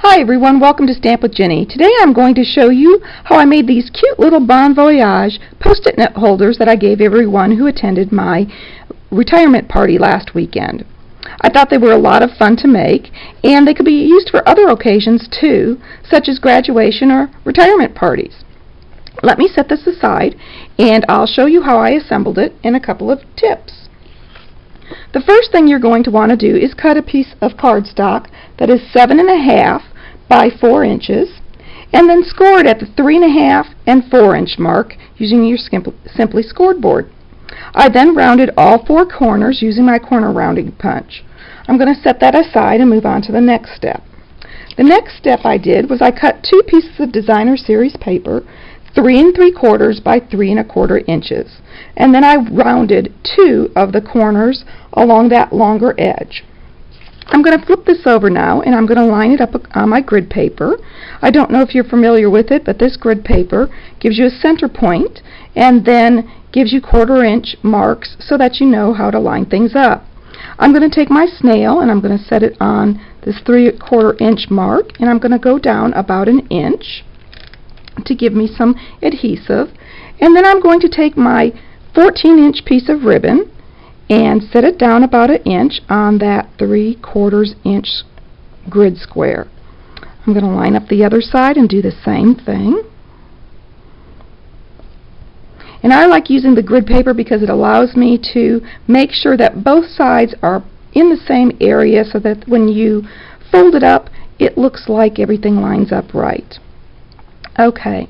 Hi everyone, welcome to Stamp with Jini. Today I'm going to show you how I made these cute little Voyage post-it note holders that I gave everyone who attended my retirement party last weekend. I thought they were a lot of fun to make, and they could be used for other occasions too, such as graduation or retirement parties. Let me set this aside and I'll show you how I assembled it in a couple of tips. The first thing you're going to want to do is cut a piece of cardstock that is 7.5 by 4 inches, and then score it at the 3.5 and 4 inch mark using your Simply Scored board. I then rounded all 4 corners using my corner rounding punch. I'm going to set that aside and move on to the next step. The next step I did was I cut 2 pieces of Designer Series paper 3 3/4 by 3 1/4 inches, and then I rounded 2 of the corners along that longer edge. I'm going to flip this over now and I'm going to line it up on my grid paper. I don't know if you're familiar with it, but this grid paper gives you a center point and then gives you 1/4 inch marks so that you know how to line things up. I'm going to take my snail and I'm going to set it on this 3 1/4 inch mark, and I'm going to go down about 1 inch to give me some adhesive, and then I'm going to take my 14-inch piece of ribbon and set it down about 1 inch on that 3/4 inch grid square. I'm going to line up the other side and do the same thing. And I like using the grid paper because it allows me to make sure that both sides are in the same area so that when you fold it up, it looks like everything lines up right. Okay,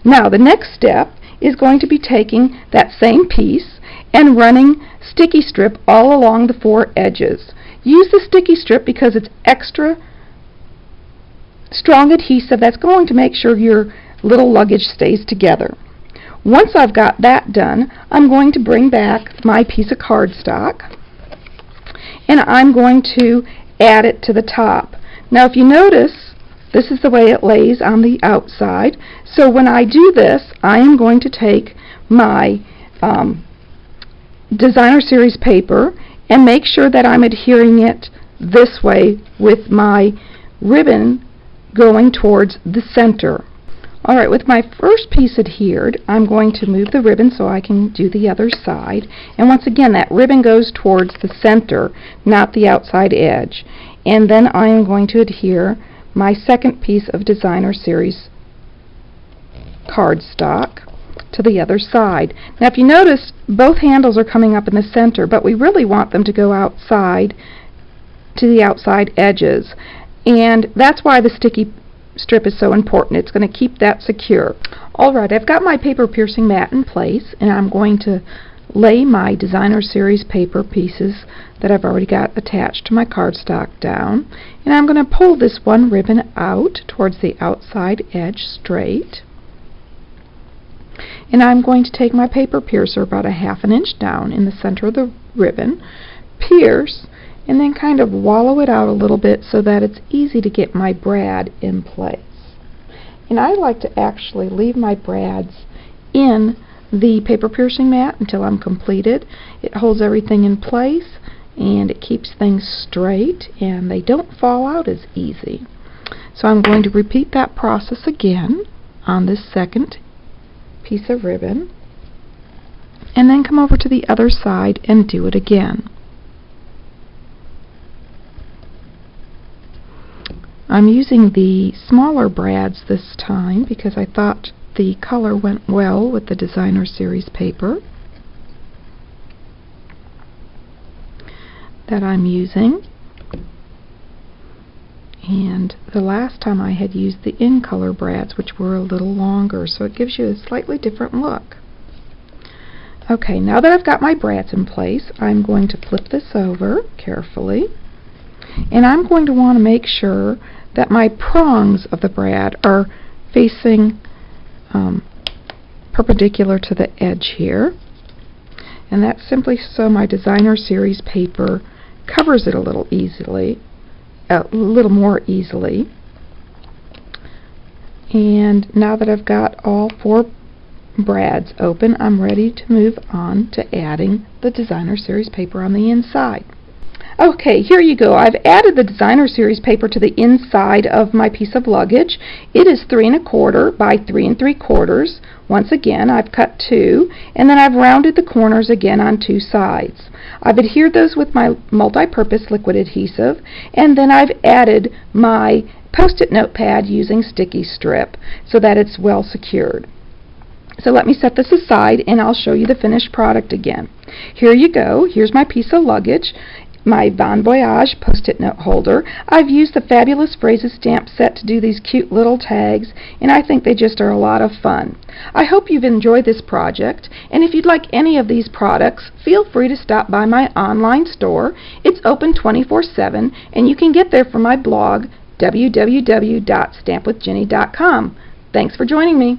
now the next step is going to be taking that same piece and running sticky strip all along the 4 edges. Use the sticky strip because it's extra strong adhesive that's going to make sure your little luggage stays together. Once I've got that done, I'm going to bring back my piece of cardstock and I'm going to add it to the top. Now if you notice, this is the way it lays on the outside. So when I do this, I am going to take my Designer Series paper and make sure that I'm adhering it this way with my ribbon going towards the center. Alright, with my first piece adhered, I'm going to move the ribbon so I can do the other side. And once again, that ribbon goes towards the center, not the outside edge. And then I am going to adhere my second piece of Designer Series cardstock to the other side. Now if you notice, both handles are coming up in the center, but we really want them to go outside to the outside edges, and that's why the sticky strip is so important. It's going to keep that secure. Alright, I've got my paper piercing mat in place, and I'm going to lay my Designer Series paper pieces that I've already got attached to my cardstock down, and I'm going to pull this one ribbon out towards the outside edge straight, and I'm going to take my paper piercer about 1/2 inch down in the center of the ribbon, pierce, and then kind of wallow it out a little bit so that it's easy to get my brad in place. And I like to actually leave my brads in the paper piercing mat until I'm completed. It holds everything in place and it keeps things straight and they don't fall out as easy. So I'm going to repeat that process again on this second piece of ribbon and then come over to the other side and do it again. I'm using the smaller brads this time because I thought the color went well with the Designer Series paper that I'm using, and the last time I had used the in color brads, which were a little longer, so it gives you a slightly different look. Okay, now that I've got my brads in place, I'm going to flip this over carefully, and I'm going to want to make sure that my prongs of the brad are facing perpendicular to the edge here, and that's simply so my Designer Series paper covers it a little more easily. And now that I've got all 4 brads open, I'm ready to move on to adding the Designer Series paper on the inside. Okay, here you go. I've added the designer series paper to the inside of my piece of luggage. It is 3 1/4 by 3 3/4. Once again, I've cut 2, and then I've rounded the corners again on 2 sides. I've adhered those with my multi-purpose liquid adhesive, and then I've added my Post-it notepad using sticky strip so that it's well secured. So let me set this aside and I'll show you the finished product again. Here you go. Here's my piece of luggage, my Bon Voyage Post-it note holder. I've used the Fabulous Phrases stamp set to do these cute little tags, and I think they just are a lot of fun. I hope you've enjoyed this project, and if you'd like any of these products, feel free to stop by my online store. It's open 24/7, and you can get there from my blog, www.stampwithjini.com. Thanks for joining me.